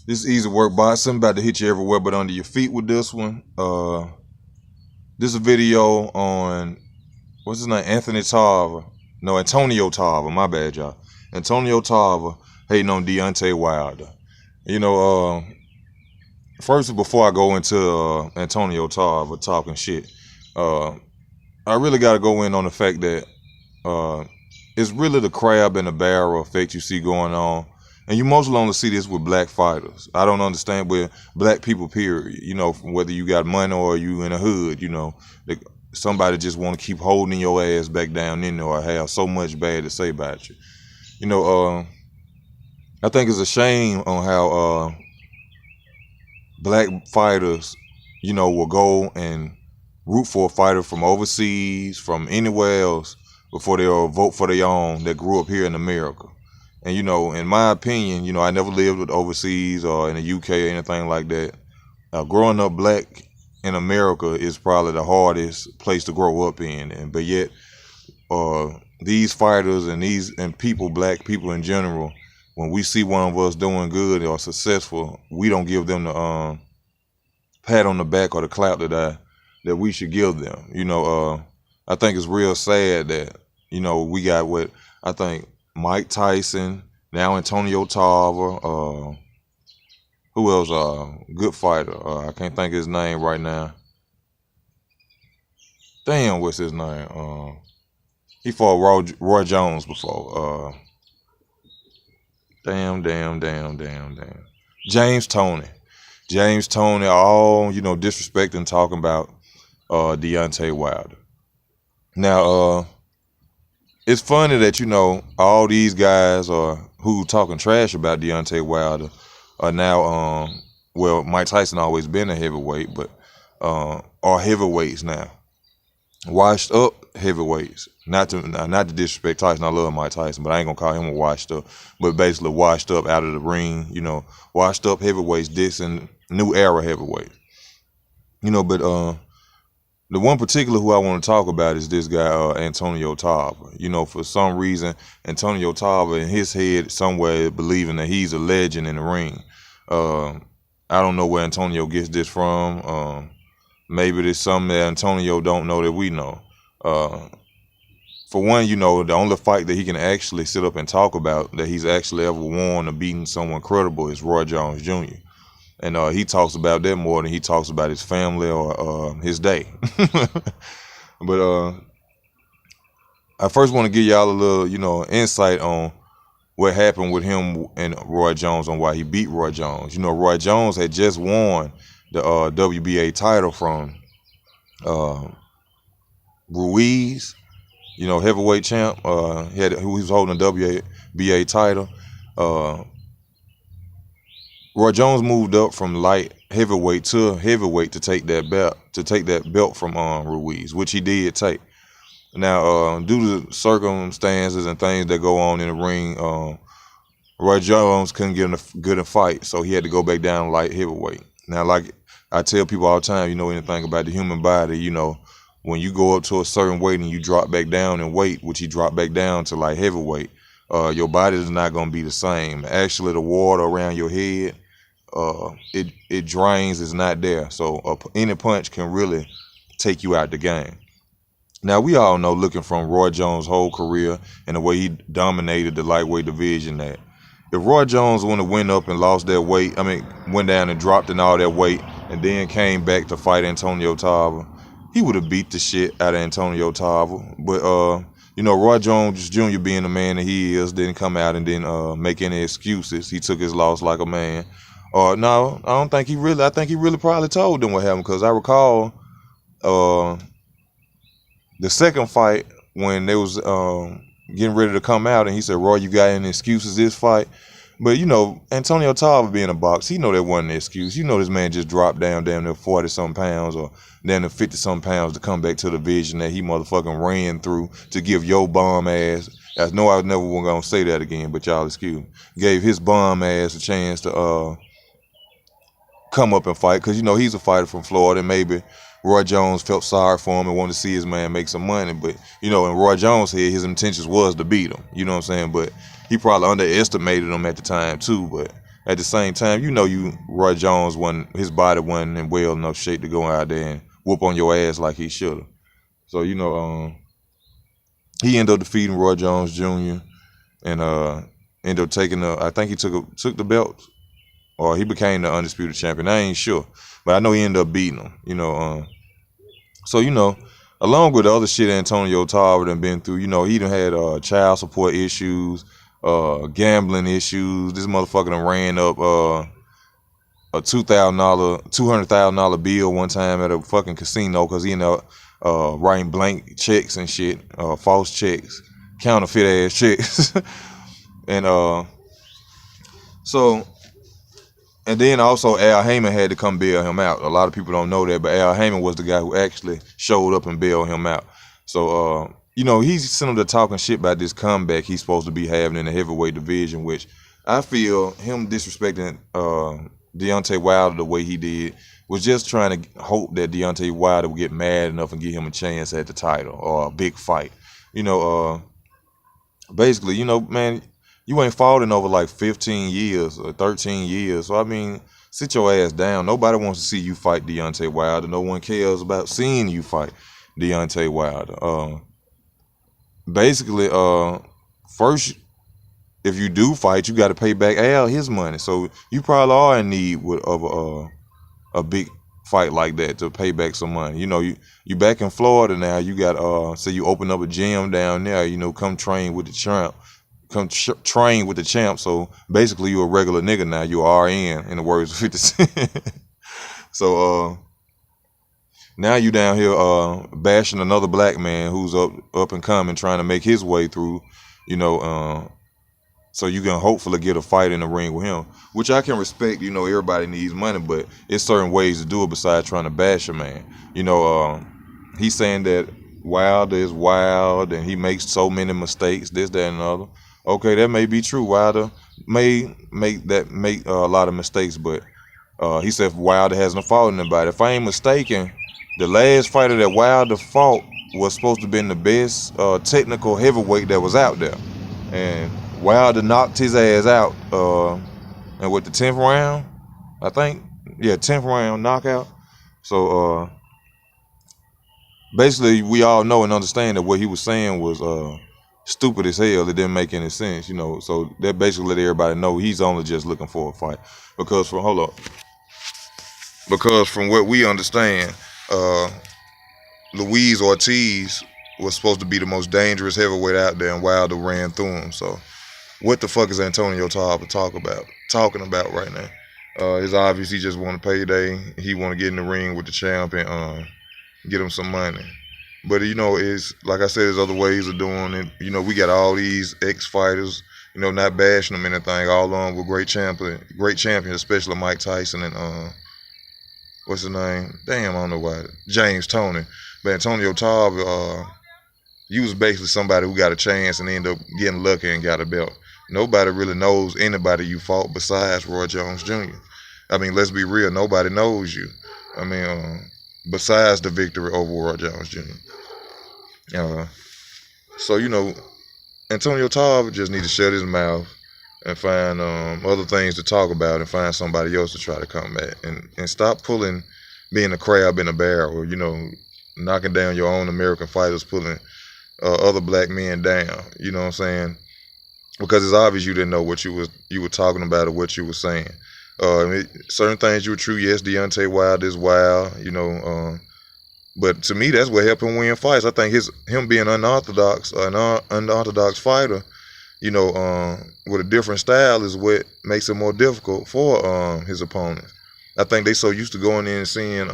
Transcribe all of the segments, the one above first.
This is easy work boxing. About to hit you everywhere but under your feet with this one. This is a video on what's his name? Anthony Tarver. No, Antonio Tarver. My bad, y'all. Antonio Tarver hating on Deontay Wilder. You know, first before I go into Antonio Tarver talking shit, uh, I really got to go in on the fact that uh, it's really the crab in the barrel effect you see going on. And you mostly only see this with black fighters. I don't understand with black people, period. You know, whether you got money or you in a hood, you know, somebody just want to keep holding your ass back down in there or have so much bad to say about you. You know, I think it's a shame on how black fighters, you know, will go and root for a fighter from overseas, from anywhere else, before they'll vote for their own that grew up here in America. And, you know, in my opinion, you know, I never lived with overseas or in the UK or anything like that. Growing up black in America is probably the hardest place to grow up in. But yet, these fighters and people, black people in general, when we see one of us doing good or successful, we don't give them the pat on the back or the clap that we should give them. You know, I think it's real sad that, you know, we got what I think Mike Tyson, now Antonio Tarver, who else? Good fighter. I can't think of his name right now. Damn, what's his name? He fought Roy Jones before. Damn. James Toney. James Toney, all, you know, disrespecting, talking about Deontay Wilder. Now, it's funny that, you know, all these guys who talking trash about Deontay Wilder are now, well, Mike Tyson always been a heavyweight, but are heavyweights now. Washed up heavyweights. Not to disrespect Tyson. I love Mike Tyson, but I ain't gonna call him a washed up. But basically washed up out of the ring, you know, washed up heavyweights, dissing new era heavyweight. You know, but the one particular who I want to talk about is this guy, Antonio Tarver. You know, for some reason, Antonio Tarver in his head somewhere believing that he's a legend in the ring. I don't know where Antonio gets this from. Maybe there's something that Antonio don't know that we know. For one, you know, the only fight that he can actually sit up and talk about that he's actually ever won or beaten someone credible is Roy Jones Jr. And he talks about that more than he talks about his family or his day. But I first want to give y'all a little, you know, insight on what happened with him and Roy Jones on why he beat Roy Jones. You know, Roy Jones had just won the WBA title from Ruiz, you know, heavyweight champ. He was holding the WBA title. Roy Jones moved up from light heavyweight to heavyweight to take that belt from Ruiz, which he did take. Now, due to circumstances and things that go on in the ring, Roy Jones couldn't get good a fight, so he had to go back down light heavyweight. Now, like I tell people all the time, you know anything about the human body, you know, when you go up to a certain weight and you drop back down in weight, which he dropped back down to light heavyweight, your body is not going to be the same. Actually, the water around your head, it drains, it's not there. So any punch can really take you out the game. Now, we all know, looking from Roy Jones' whole career and the way he dominated the lightweight division, that if Roy Jones would have went up and lost that weight, went down and dropped in all that weight and then came back to fight Antonio Tarver, he would have beat the shit out of Antonio Tarver. But, you know, Roy Jones Jr. being the man that he is, didn't come out and didn't make any excuses. He took his loss like a man. No, I think he really probably told them what happened, because I recall the second fight when they was getting ready to come out, and he said, "Roy, you got any excuses this fight?" But, you know, Antonio Tarver being a boxer, he know that wasn't an excuse. You know, this man just dropped down damn near 40-some pounds or down to 50-some pounds to come back to the division that he motherfucking ran through to give your bum ass. I know I never was going to say that again, but y'all excuse me. Gave his bum ass a chance to come up and fight, because, you know, he's a fighter from Florida, and maybe Roy Jones felt sorry for him and wanted to see his man make some money. But, you know, in Roy Jones' head, his intentions was to beat him. You know what I'm saying? But he probably underestimated him at the time too. But at the same time, Roy Jones his body wasn't in well enough shape to go out there and whoop on your ass like he should have. So he ended up defeating Roy Jones Jr. and ended up taking I think he took the belt, or he became the undisputed champion. I ain't sure, but I know he ended up beating him. So along with the other shit Antonio Tarver done been through, he done had child support issues, gambling issues. This motherfucker done ran up a $200,000 bill one time at a fucking casino because he ended up writing blank checks and shit, false checks, counterfeit ass checks, and so. And then also Al Heyman had to come bail him out. A lot of people don't know that, but Al Heyman was the guy who actually showed up and bailed him out. So, he's sitting up there talking shit about this comeback he's supposed to be having in the heavyweight division, which I feel him disrespecting Deontay Wilder the way he did was just trying to hope that Deontay Wilder would get mad enough and give him a chance at the title or a big fight. Basically, man, you ain't fought in over like 15 years or 13 years. So, I mean, sit your ass down. Nobody wants to see you fight Deontay Wilder. No one cares about seeing you fight Deontay Wilder. Basically, first, if you do fight, you got to pay back Al his money. So, you probably are in need of a big fight like that to pay back some money. You back in Florida now. You got, say you open up a gym down there, come train with the champ. Train with the champ. So basically you a regular nigga now. You RN in the words of 50 Cent. So now you down here bashing another black man who's up and coming, trying to make his way through, so you can hopefully get a fight in the ring with him, which I can respect. Everybody needs money, but it's certain ways to do it besides trying to bash a man. He's saying that Wilder is wild and he makes so many mistakes, this, that, and the other. Okay, that may be true. Wilder may make a lot of mistakes, but he said Wilder hasn't fought anybody. If I ain't mistaken, the last fighter that Wilder fought was supposed to have been the best technical heavyweight that was out there, and Wilder knocked his ass out. And with the 10th round, I think, 10th round knockout. So basically, we all know and understand that what he was saying was stupid as hell. It didn't make any sense, So that basically let everybody know he's only just looking for a fight. Because from what we understand, Luis Ortiz was supposed to be the most dangerous heavyweight out there, and Wilder ran through him. So what the fuck is Antonio Tarver talking about right now? It's obvious he just want a payday. He want to get in the ring with the champ and get him some money. But it's like I said, there's other ways of doing it. We got all these ex-fighters, not bashing them anything, all along with great champions, especially Mike Tyson and what's his name? Damn, I don't know why. James Toney. But Antonio Tarver, he was basically somebody who got a chance and ended up getting lucky and got a belt. Nobody really knows anybody you fought besides Roy Jones Jr. I mean, let's be real, nobody knows you. I mean, besides the victory over Roy Jones Jr. So, Antonio Tarver just need to shut his mouth and find other things to talk about and find somebody else to try to come at and stop being a crab in a barrel, knocking down your own American fighters, pulling other black men down, you know what I'm saying? Because it's obvious you didn't know what you were talking about or what you were saying. Certain things you were true. Yes, Deontay Wilder is wild, but to me, that's what helped him win fights. I think him being an unorthodox fighter, with a different style is what makes it more difficult for his opponents. I think they so used to going in and seeing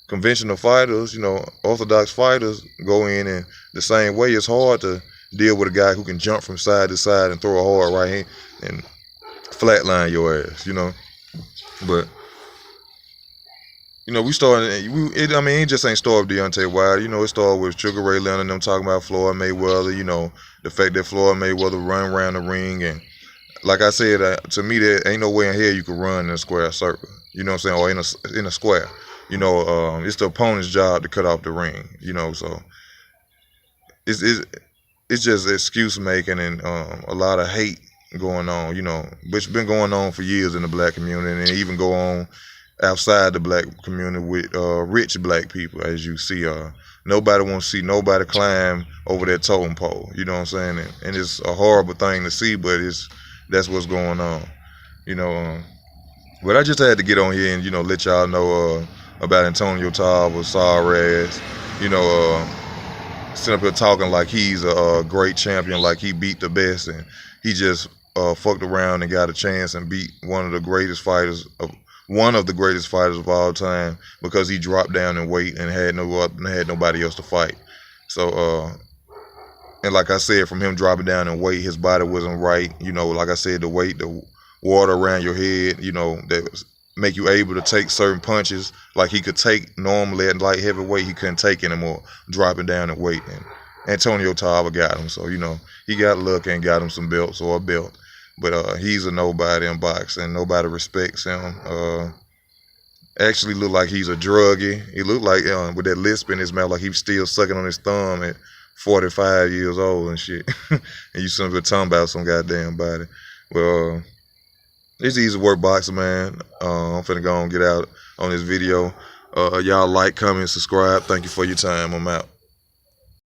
conventional fighters, orthodox fighters go in and the same way. It's hard to deal with a guy who can jump from side to side and throw a hard right hand and flatline your ass, But we started. It just ain't started with Deontay Wilder. It started with Sugar Ray Leonard and them talking about Floyd Mayweather. The fact that Floyd Mayweather run around the ring, and like I said, to me, there ain't no way in hell you could run in a square circle. You know what I'm saying? Or in a square. It's the opponent's job to cut off the ring. So it's just excuse making and a lot of hate going on, you know, which been going on for years in the black community, and even go on outside the black community with rich black people, as you see. Nobody wants to see nobody climb over that totem pole. You know what I'm saying? And it's a horrible thing to see, but that's what's going on. You know. But I just had to get on here and, you know, let y'all know about Antonio Tarver, sorry ass. You know, sitting up here talking like he's a great champion, like he beat the best, and he just fucked around and got a chance and beat one of the greatest fighters of all time because he dropped down in weight and had nobody else to fight. So and like I said, from him dropping down in weight, his body wasn't right. You know, like I said, the weight, the water around your head, you know, that make you able to take certain punches like he could take normally at light heavyweight, he couldn't take anymore, dropping down in weight. And Antonio Tarver got him, so, you know, he got lucky and got him some belts or a belt. But he's a nobody in boxing. Nobody respects him. Actually looked like he's a druggie. He looked like, with that lisp in his mouth, like he was still sucking on his thumb at 45 years old and shit. And you simply talking about some goddamn body. Well, it's easy work boxing, man. I'm finna go and get out on this video. Y'all like, comment, subscribe. Thank you for your time. I'm out.